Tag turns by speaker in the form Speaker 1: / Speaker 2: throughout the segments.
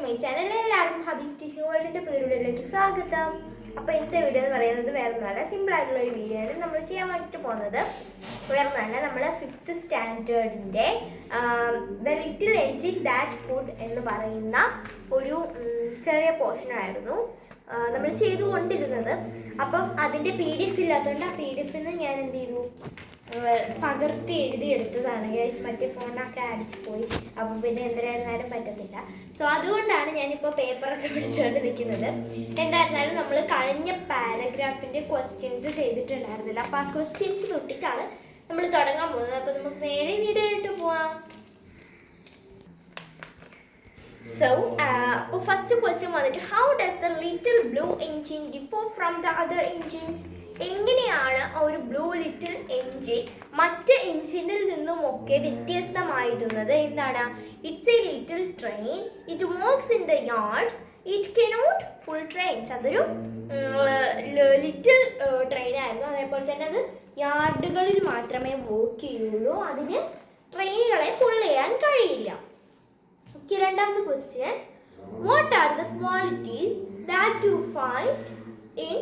Speaker 1: My channel. എല്ലാവർക്കും ഹബീസ് teaching വേൾഡിൻ്റെ വീഡിയോയിലേക്ക് സ്വാഗതം. അപ്പോൾ ഇന്നത്തെ വീഡിയോ എന്ന് പറയുന്നത് വേറെ ഒന്നുമല്ല, സിമ്പിളായിട്ടുള്ള ഒരു വീഡിയോ ആണ് നമ്മൾ ചെയ്യാൻ വേണ്ടിയിട്ട് പോകുന്നത്. വേറെ ഒന്നുമല്ല, നമ്മൾ 5th സ്റ്റാൻഡേർഡിൻ്റെ the little engine that could എന്ന് പറയുന്ന ഒരു ചെറിയ പോർഷനായിരുന്നു നമ്മൾ ചെയ്തുകൊണ്ടിരുന്നത്. അപ്പം അതിൻ്റെ PDF ഇല്ലാത്തതുകൊണ്ട് ആ PDF ഞാൻ എന്ത് ചെയ്തു, പകർത്തി എഴുതിയെടുത്തതാണ്. മറ്റേ ഫോണൊക്കെ അടിച്ചു പോയി, അപ്പം പിന്നെ എന്തായിരുന്നാലും പറ്റത്തില്ല. സോ അതുകൊണ്ടാണ് ഞാനിപ്പോൾ പേപ്പറൊക്കെ പിടിച്ചുകൊണ്ട് നിൽക്കുന്നത്. എന്തായിരുന്നാലും നമ്മൾ കഴിഞ്ഞ പാരഗ്രാഫിൻ്റെ ക്വസ്റ്റ്യൻസ് ചെയ്തിട്ടുണ്ടായിരുന്നില്ല. അപ്പോൾ ആ ക്വസ്റ്റ്യൻസ് തൊട്ടിട്ടാണ് നമ്മൾ തുടങ്ങാൻ പോകുന്നത്. അപ്പോൾ നമുക്ക് നേരെ വീഡിയോയിലോട്ട് പോവാം. So, first question വന്നിട്ട്, how does the little blue engine differ from the other engines? എങ്ങനെയാണ് ഒരു ബ്ലൂ ലിറ്റിൽ എൻജിൻ മറ്റ് എൻജിനിൽ നിന്നുമൊക്കെ വ്യത്യസ്തമായിരുന്നത്? എന്താണ്? It's A little train, it works in the yards, it cannot full trains. അതൊരു ലിറ്റിൽ ട്രെയിൻ ആയിരുന്നു. അതേപോലെ തന്നെ അത് യാർഡുകളിൽ മാത്രമേ വർക്ക് ചെയ്യുള്ളൂ, അതിന് ട്രെയിനുകളെ പുൾ ചെയ്യാൻ കഴിയില്ല. Okay, രണ്ടാമത്തെ question, what are the qualities that you find in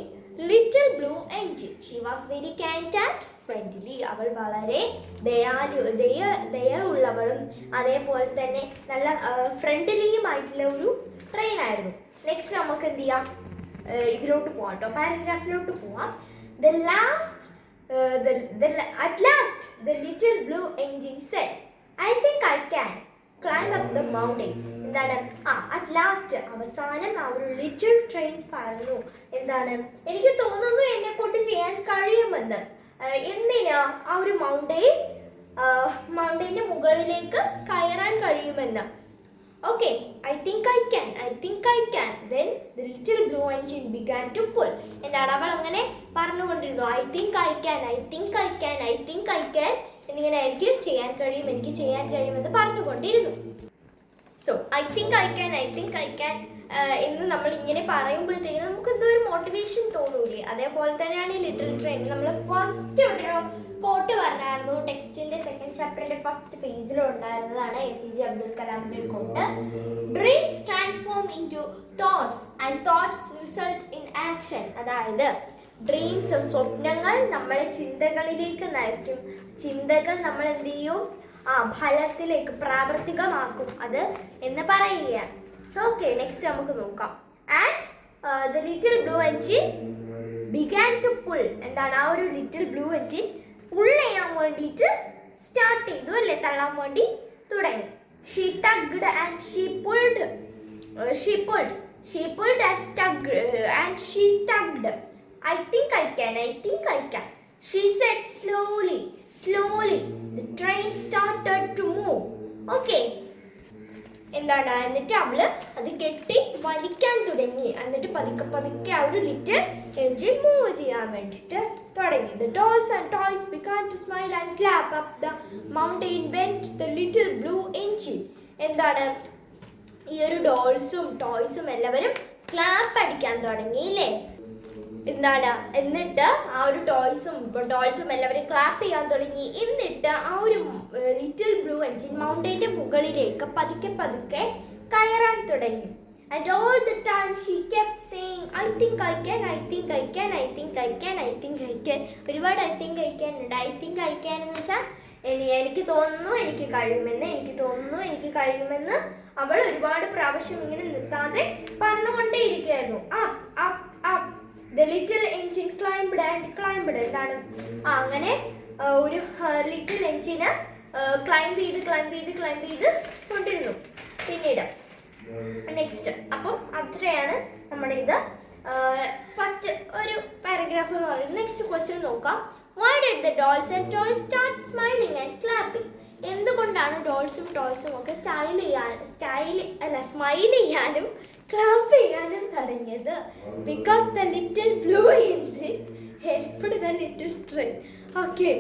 Speaker 1: little blue engine? She was very kind and friendly. അവൾ വളരെ ദയുള്ളവളും അതേപോലെ തന്നെ നല്ല ഫ്രണ്ട്ലിയുമായിട്ടുള്ള ഒരു ട്രെയിൻ ആയിരുന്നു. നെക്സ്റ്റ് നമുക്ക് എന്ത് ചെയ്യാം, ഇതിലോട്ട് പോവാം കേട്ടോ, പാരഗ്രാഫിലോട്ട് പോവാം. At last the little blue engine said, I think I can climb up the mountain. എന്താണ്? അറ്റ് ലാസ്റ്റ് അവസാനം ആ ഒരു ലിറ്റിൽ ട്രെയിൻ പറഞ്ഞു, എന്താണ്, എനിക്ക് തോന്നുന്നു എന്നെ കൊണ്ട് ചെയ്യാൻ കഴിയുമെന്ന്. എന്തിനാ? ആ ഒരു മൗണ്ടെയിൻ്റെ മുകളിലേക്ക് കയറാൻ കഴിയുമെന്ന്. Okay, I think I can. Then the little blue engine began to pull. എന്താണ്? അവൾ അങ്ങനെ പറഞ്ഞുകൊണ്ടിരുന്നു, I think I can എന്നിങ്ങനെ എനിക്ക് ചെയ്യാൻ കഴിയുമെന്ന് പറഞ്ഞുകൊണ്ടിരുന്നു. So I think I can എന്ന് നമ്മൾ ഇങ്ങനെ പറയുമ്പോഴത്തേക്കും നമുക്ക് എന്തോ ഒരു മോട്ടിവേഷൻ തോന്നൂലേ? അതേപോലെ തന്നെയാണ് ഈ ലിറ്റിൽ ട്രെയിൻ. നമ്മൾ ഫസ്റ്റ് ഒരു കോട്ട് പറഞ്ഞായിരുന്നു, ടെക്സ്റ്റിന്റെ 2nd ചാപ്റ്ററിന്റെ 1st പേജിലുണ്ടായിരുന്നതാണ് APJ അബ്ദുൽ കലാമിന്റെ ഒരു quote. Dreams transform into thoughts and thoughts result in action. അതായത് ഡ്രീംസ്, സ്വപ്നങ്ങൾ നമ്മളെ ചിന്തകളിലേക്ക് നയിക്കും, ചിന്തകൾ നമ്മൾ എന്ത് ചെയ്യും, ഫലത്തിലേക്ക് പ്രാവർത്തികമാക്കും അത് എന്ന് പറയുകയാണ്. സോ ഓക്കെ, നെക്സ്റ്റ് നമുക്ക് നോക്കാം. And the little blue engine began to pull. എന്താണ്? ആ ഒരു ലിറ്റിൽ ബ്ലൂ എൻജിൻ പുൾ ചെയ്യാൻ വേണ്ടിയിട്ട് സ്റ്റാർട്ട് ചെയ്തു അല്ലേ, തള്ളാൻ വേണ്ടി തുടങ്ങി. She tugged and she pulled and she tugged. I think I can. She said slowly. The train started to move. Okay. എന്താണ്? എന്നിട്ട് അവള് അത് കെട്ടി വലിക്കാൻ തുടങ്ങി. എന്നിട്ട് പതുക്കെ ആ ഒരു ലിറ്റിൽ എൻജിൻ മൂവ് ചെയ്യാൻ വേണ്ടിയിട്ട് തുടങ്ങി. The dolls and toys began to smile and clap. Up the mountain went the little blue engine. എന്താണ്? ഈ ഒരു ഡോൾസും ടോയ്സും എല്ലാവരും ക്ലാപ്പ് അടിക്കാൻ തുടങ്ങിയില്ലേ? എന്താണ്? എന്നിട്ട് ആ ഒരു ഡോൾസും എല്ലാവരും ക്ലാപ്പ് ചെയ്യാൻ തുടങ്ങി. എന്നിട്ട് ആ ഒരു ലിറ്റിൽ ബ്ലൂ എൻജിൻ മൗണ്ടൈൻ്റെ മുകളിലേക്ക് പതുക്കെ കയറാൻ തുടങ്ങി. And all the time she kept saying, I think I can. ഒരുപാട് I think I can ഉണ്ട്. എന്ന് വെച്ചാൽ എനിക്ക് തോന്നുന്നു എനിക്ക് കഴിയുമെന്ന് അവൾ ഒരുപാട് പ്രാവശ്യം ഇങ്ങനെ നിർത്താതെ പറഞ്ഞുകൊണ്ടേയിരിക്കുകയായിരുന്നു. The little engine climbed. എന്താണ്? അങ്ങനെ ഒരു ലിറ്റിൽ എൻജിന് ക്ലൈംബ് ചെയ്ത് കൊണ്ടിരുന്നു. പിന്നീട് നെക്സ്റ്റ്, അപ്പം അത്രയാണ് നമ്മുടെ ഇത് ഫസ്റ്റ് ഒരു പാരഗ്രാഫ് എന്ന് പറയുന്നത്. നെക്സ്റ്റ് ക്വസ്റ്റ്യൻ നോക്കാം. Why did the dolls and toys start smiling and clapping? എന്തുകൊണ്ടാണ് ഡോൾസും ടോയ്സും ഒക്കെ സ്മൈൽ ചെയ്യാനും ക്ലാപ്പ് ചെയ്യാനും തുടങ്ങിയത്? Because the little blue engine helped the little train. Okay,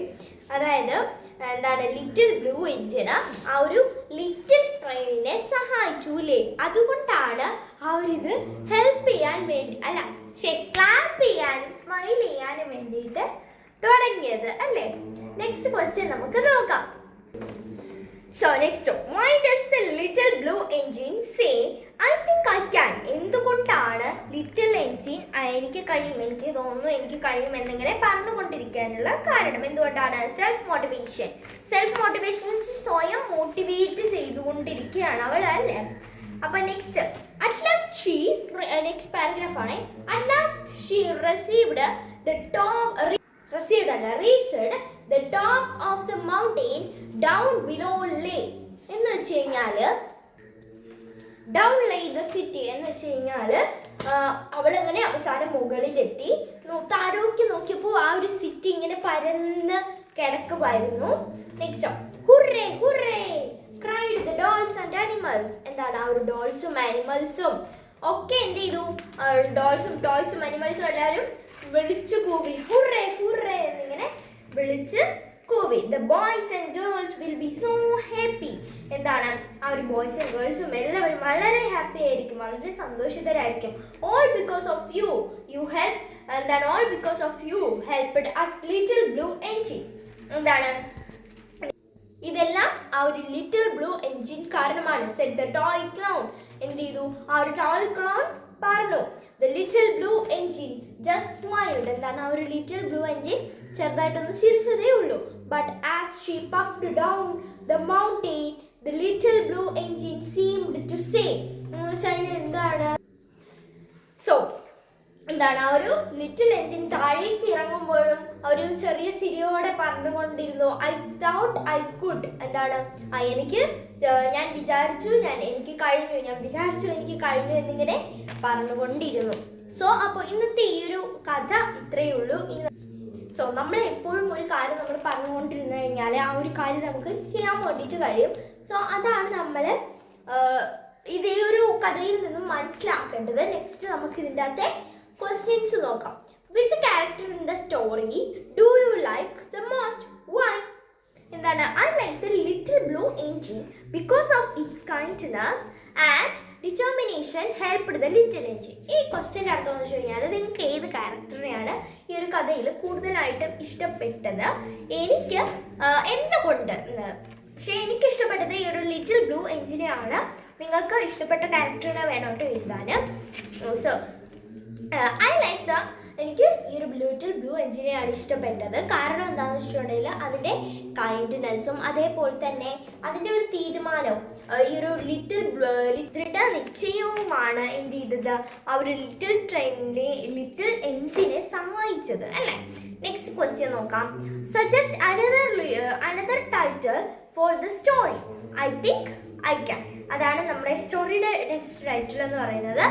Speaker 1: അതായത് എന്താണ്, ലിറ്റിൽ ബ്ലൂ എൻജിന് ആ ഒരു ലിറ്റിൽ ട്രെയിനിനെ സഹായിച്ചു അല്ലേ? അതുകൊണ്ടാണ് അവരിത് ഹെൽപ്പ് ചെയ്യാൻ വേണ്ടി ക്ലാപ്പ് ചെയ്യാനും സ്മൈൽ ചെയ്യാനും വേണ്ടിയിട്ട് തുടങ്ങിയത് അല്ലേ? നെക്സ്റ്റ് ക്വസ്റ്റ്യൻ നമുക്ക് നോക്കാം. So next, why does the little blue engine say, I think എനിക്ക് കഴിയും, എനിക്ക് തോന്നുന്നു എനിക്ക് കഴിയും എന്നിങ്ങനെ പറഞ്ഞുകൊണ്ടിരിക്കാനുള്ള കാരണം എന്തുകൊണ്ടാണ്? Self motivation. സെൽഫ് മോട്ടിവേഷൻ സ്വയം മോട്ടിവേറ്റ് ചെയ്തുകൊണ്ടിരിക്കുകയാണ് അവൾ, അല്ലേ? അപ്പൊ നെക്സ്റ്റ്, നെക്സ്റ്റ് പാരഗ്രാഫ് ആണ്. At last she reached the top of the mountain. Down below lay എന്ന് വെച്ച് കഴിഞ്ഞാല് ഡൗൺ ലേ ദ സിറ്റി എന്ന് വെച്ച് കഴിഞ്ഞാല് അവളങ്ങനെ അവസാനം മുകളിലെത്തി. താഴോക്ക് നോക്കിയപ്പോൾ ആ ഒരു സിറ്റി ഇങ്ങനെ പരന്ന് കിടക്കുമായിരുന്നു. Next, hurray hurray cried the dolls and animals. എന്താണ് ആ ഒരു ഡോൾസും ആനിമൽസും ഒക്കെ എന്ത് ചെയ്തു? ഡോൾസും ടോയ്സും ആനിമൽസും എല്ലാവരും വിളിച്ചു കൂവി. ഹുറേ ഹുറേ എന്നിങ്ങനെ വിളിച്ച് കൂവി. The boys and girls will be so happy. എന്താണ് ആ ഒരു ബോയ്സും ഗേൾസും എല്ലാവരും വളരെ ഹാപ്പി ആയിരിക്കും, വളരെ സന്തോഷിതരായിരിക്കും. All because of you help. എന്താണ് all because of you helped us little blue engine. എന്താണ് ഇതെല്ലാം ആ ഒരു ലിറ്റിൽ ബ്ലൂ എൻജിൻ കാരണമാണ്. Said the toy clown. എന്ത് ചെയ്തു? ആ ഒരു ടോയ് ക്ലൗൺ പറഞ്ഞു. The little blue engine just smiled. എന്താണ് ആ ഒരു ലിറ്റിൽ ബ്ലൂ എൻജിൻ ചെറുതായിട്ടൊന്ന് ചിരിച്ചതേ ഉള്ളൂ. But as she puffed down the mountain the little blue engine seemed to say. എന്താണ്? സോ എന്താണ് ആ ഒരു ലിറ്റിൽ എൻജിൻ താഴേക്ക് ഇറങ്ങുമ്പോഴും ഒരു ചെറിയ ചിരിയോടെ പറഞ്ഞുകൊണ്ടിരുന്നു, ഐ തൗട്ട് ഐ കുഡ്. എന്താണ് ഞാൻ വിചാരിച്ചു, എനിക്ക് കഴിഞ്ഞു, ഞാൻ വിചാരിച്ചു എനിക്ക് കഴിഞ്ഞു എന്നിങ്ങനെ പറഞ്ഞുകൊണ്ടിരുന്നു. സോ അപ്പോൾ ഇന്നത്തെ ഈ ഒരു കഥ ഇത്രയേ ഉള്ളൂ. സോ നമ്മൾ എപ്പോഴും ഒരു കാര്യം നമ്മൾ പറഞ്ഞുകൊണ്ടിരുന്നു കഴിഞ്ഞാൽ ആ ഒരു കാര്യം നമുക്ക് ചെയ്യാൻ വേണ്ടിയിട്ട് കഴിയും. സോ അതാണ് നമ്മൾ ഇതേ ഒരു കഥയിൽ നിന്നും മനസ്സിലാക്കേണ്ടത്. നെക്സ്റ്റ് നമുക്ക് ഇതിൻ്റെ അകത്തെ ക്വസ്റ്റ്യൻസ് നോക്കാം. Which character in the story do you like the most? Why? എന്താണ്? I like the little blue engine because of its kindness and determination helped the little engine. ഈ ക്വസ്റ്റ്യൻ്റെ അർത്ഥം എന്ന് വെച്ച് കഴിഞ്ഞാൽ നിങ്ങൾക്ക് ഏത് ക്യാരക്ടറിനെയാണ് ഈ ഒരു കഥയിൽ കൂടുതലായിട്ടും ഇഷ്ടപ്പെട്ടത്? എനിക്ക് എന്തുകൊണ്ട്? പക്ഷേ എനിക്ക് ഇഷ്ടപ്പെട്ടത് ഈ ഒരു ലിറ്റിൽ ബ്ലൂ എഞ്ചിനെയാണ്. നിങ്ങൾക്ക് ഇഷ്ടപ്പെട്ട ക്യാരക്ടറിനെ വേണോട്ട് എഴുതാൻ. സോ എനിക്ക് ഈ ഒരു ലിറ്റിൽ ബ്ലൂ എഞ്ചിനെയാണ് ഇഷ്ടപ്പെട്ടത്. കാരണം എന്താണെന്ന് വെച്ചിട്ടുണ്ടെങ്കിൽ അതിൻ്റെ കൈൻഡ്നെസ്സും അതേപോലെ തന്നെ അതിൻ്റെ ഒരു തീരുമാനവും ഈ ഒരു ദൃഢ നിശ്ചയവുമാണ് എന്ത് ചെയ്തത് ആ ഒരു ലിറ്റിൽ എഞ്ചിനെ സഹായിച്ചത്, അല്ലേ? നെക്സ്റ്റ് ക്വസ്റ്റ്യൻ നോക്കാം. Suggest another title for the story. I think I can. അതാണ് നമ്മുടെ സ്റ്റോറിയുടെ നെക്സ്റ്റ് ടൈറ്റിൽ എന്ന് പറയുന്നത്.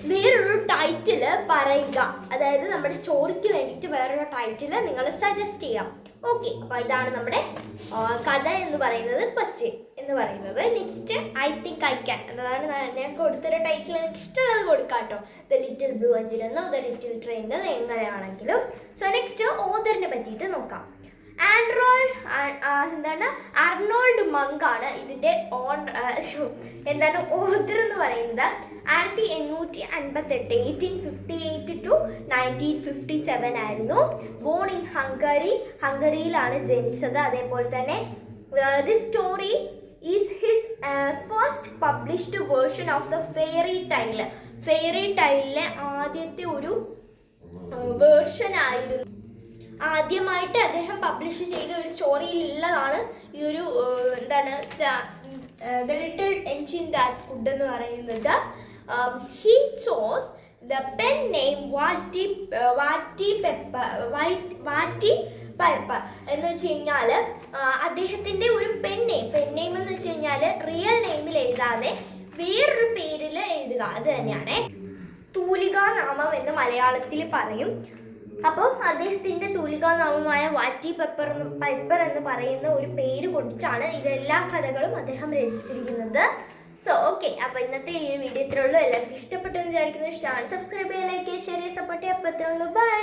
Speaker 1: വേറൊരു ടൈറ്റില് പറയുക, അതായത് നമ്മുടെ സ്റ്റോറിക്ക് വേണ്ടിയിട്ട് വേറൊരു ടൈറ്റില് നിങ്ങൾ സജസ്റ്റ് ചെയ്യാം. ഓക്കെ, അപ്പോൾ ഇതാണ് നമ്മുടെ കഥ എന്ന് പറയുന്നത്, ക്വസ്റ്റ്യൻ എന്ന് പറയുന്നത്. Next, I think I can എന്നതാണ് ഞാൻ കൊടുത്തൊരു ടൈറ്റിൽ. എനിക്ക് ഇഷ്ടമുള്ളത് കൊടുക്കാം കേട്ടോ. ദ ലിറ്റിൽ ബ്ലൂ എഞ്ചിൻ എന്നോ ദ ലിറ്റിൽ ട്രെയിൻ എന്നോ എങ്ങനെയാണെങ്കിലും. സോ നെക്സ്റ്റ്, ഓതറിനെ പറ്റിയിട്ട് നോക്കാം. അർണോൾഡ് മങ്ക് ആണ് ഇതിൻ്റെ ഓതർ എന്ന് പറയുന്നത്. 1858 1858 to 1957 ആയിരുന്നു. ബോൺ ഇൻ ഹംഗറിയിലാണ് ജനിച്ചത്. അതേപോലെ തന്നെ this story is his first published version of the fairy ടൈലിലെ ആദ്യത്തെ ഒരു വേർഷൻ ആയിരുന്നു. ആദ്യമായിട്ട് അദ്ദേഹം പബ്ലിഷ് ചെയ്ത ഒരു സ്റ്റോറിയിലുള്ളതാണ് ഈ ഒരു the little engine that could എന്ന് പറയുന്നത്. He chose the pen name Watty Piper എന്ന് വെച്ച് കഴിഞ്ഞാൽ അദ്ദേഹത്തിൻ്റെ ഒരു പെൻ നെയിം എന്ന് വെച്ച് കഴിഞ്ഞാൽ റിയൽ നെയിമിൽ എഴുതാതെ വേറൊരു പേരിൽ എഴുതുക, അത് തന്നെയാണ് തൂലികാനാമം എന്ന് മലയാളത്തിൽ പറയും. അപ്പം അദ്ദേഹത്തിൻ്റെ തൂലികാനാമമായ വാറ്റി പെപ്പർ എന്ന് പറയുന്ന ഒരു പേര് കൊടുത്തിട്ടാണ് ഇതെല്ലാ കഥകളും അദ്ദേഹം രചിച്ചിരിക്കുന്നത്. സോ ഓക്കെ, അപ്പോൾ ഇന്നത്തെ ഈ വീഡിയോ ഇത്രയുള്ളൂ. എല്ലാവർക്കും ഇഷ്ടപ്പെട്ടു എന്ന് വിചാരിക്കുന്നു. ഇഷ്ടമാണ് സബ്സ്ക്രൈബ് ചെയ്യുക, ലൈക്ക് ചെയ്യുക, ഷെയർ ചെയ്യുക, സപ്പോർട്ട് ചെയ്യുക. അപ്പോൾ ഇത്രയുള്ളൂ. ബൈ.